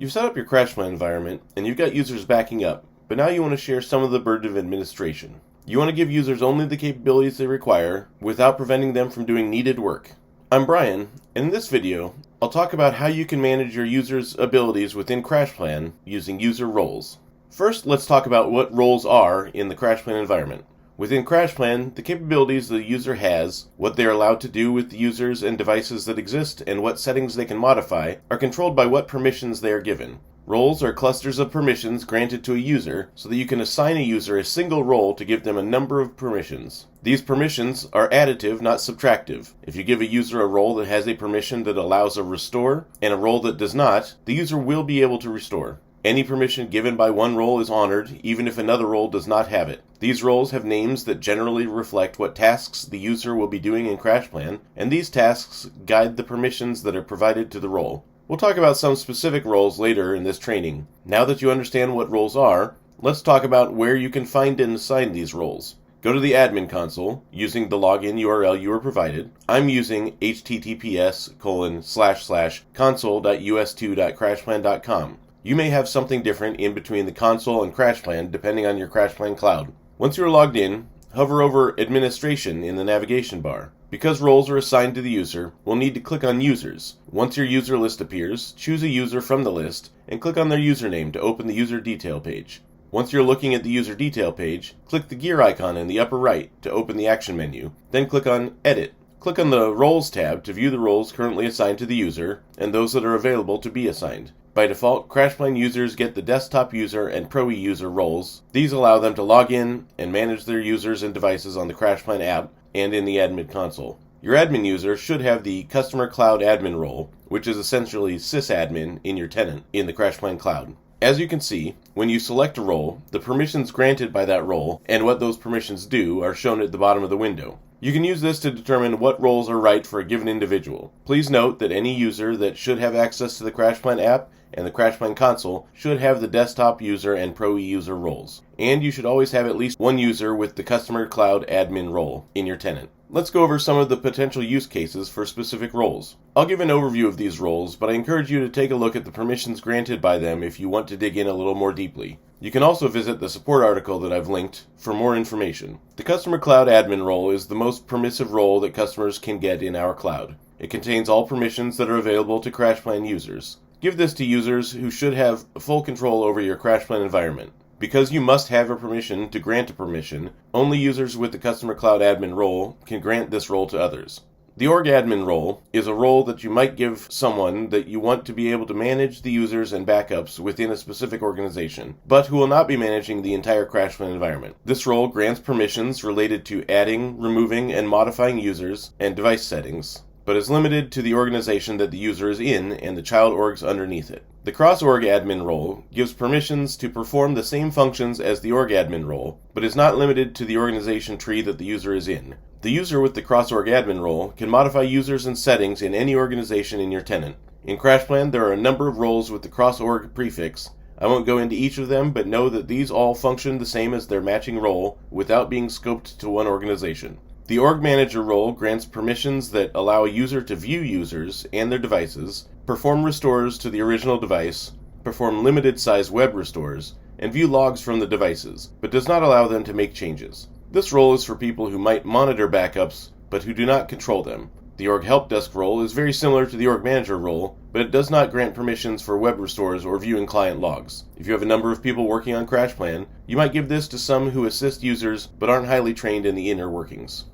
You've set up your CrashPlan environment, and you've got users backing up, but now you want to share some of the burden of administration. You want to give users only the capabilities they require, without preventing them from doing needed work. I'm Brian, and in this video, I'll talk about how you can manage your users' abilities within CrashPlan using user roles. First, let's talk about what roles are in the CrashPlan environment. Within CrashPlan, the capabilities the user has, what they are allowed to do with the users and devices that exist, and what settings they can modify are controlled by what permissions they are given. Roles are clusters of permissions granted to a user so that you can assign a user a single role to give them a number of permissions. These permissions are additive, not subtractive. If you give a user a role that has a permission that allows a restore and a role that does not, the user will be able to restore. Any permission given by one role is honored, even if another role does not have it. These roles have names that generally reflect what tasks the user will be doing in CrashPlan, and these tasks guide the permissions that are provided to the role. We'll talk about some specific roles later in this training. Now that you understand what roles are, let's talk about where you can find and assign these roles. Go to the admin console using the login URL you were provided. I'm using https://console.us2.crashplan.com. You may have something different in between the console and CrashPlan depending on your CrashPlan cloud. Once you are logged in, hover over Administration in the navigation bar. Because roles are assigned to the user, we'll need to click on Users. Once your user list appears, choose a user from the list and click on their username to open the user detail page. Once you're looking at the user detail page, click the gear icon in the upper right to open the action menu. Then click on Edit. Click on the Roles tab to view the roles currently assigned to the user and those that are available to be assigned. By default, CrashPlan users get the desktop user and Pro E user roles. These allow them to log in and manage their users and devices on the CrashPlan app and in the admin console. Your admin user should have the Customer Cloud Admin role, which is essentially sysadmin in your tenant in the CrashPlan cloud. As you can see, when you select a role, the permissions granted by that role and what those permissions do are shown at the bottom of the window. You can use this to determine what roles are right for a given individual. Please note that any user that should have access to the CrashPlan app and the CrashPlan console should have the desktop user and Pro E user roles. And you should always have at least one user with the Customer Cloud Admin role in your tenant. Let's go over some of the potential use cases for specific roles. I'll give an overview of these roles, but I encourage you to take a look at the permissions granted by them if you want to dig in a little more deeply. You can also visit the support article that I've linked for more information. The Customer Cloud Admin role is the most permissive role that customers can get in our cloud. It contains all permissions that are available to CrashPlan users. Give this to users who should have full control over your CrashPlan environment. Because you must have a permission to grant a permission, only users with the Customer Cloud Admin role can grant this role to others. The Org Admin role is a role that you might give someone that you want to be able to manage the users and backups within a specific organization, but who will not be managing the entire CrashPlan environment. This role grants permissions related to adding, removing, and modifying users and device settings, but is limited to the organization that the user is in and the child orgs underneath it. The Cross-Org Admin role gives permissions to perform the same functions as the Org Admin role, but is not limited to the organization tree that the user is in. The user with the Cross-Org Admin role can modify users and settings in any organization in your tenant. In CrashPlan, there are a number of roles with the Cross-Org prefix. I won't go into each of them, but know that these all function the same as their matching role without being scoped to one organization. The Org Manager role grants permissions that allow a user to view users and their devices, perform restores to the original device, perform limited-size web restores, and view logs from the devices, but does not allow them to make changes. This role is for people who might monitor backups, but who do not control them. The Org Help Desk role is very similar to the Org Manager role, but it does not grant permissions for web restores or viewing client logs. If you have a number of people working on CrashPlan, you might give this to some who assist users but aren't highly trained in the inner workings.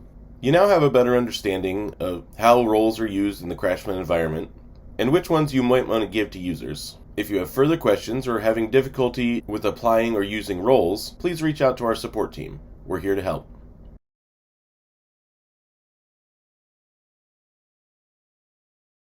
You now have a better understanding of how roles are used in the CrashPlan environment, and which ones you might want to give to users. If you have further questions or are having difficulty with applying or using roles, please reach out to our support team. We're here to help.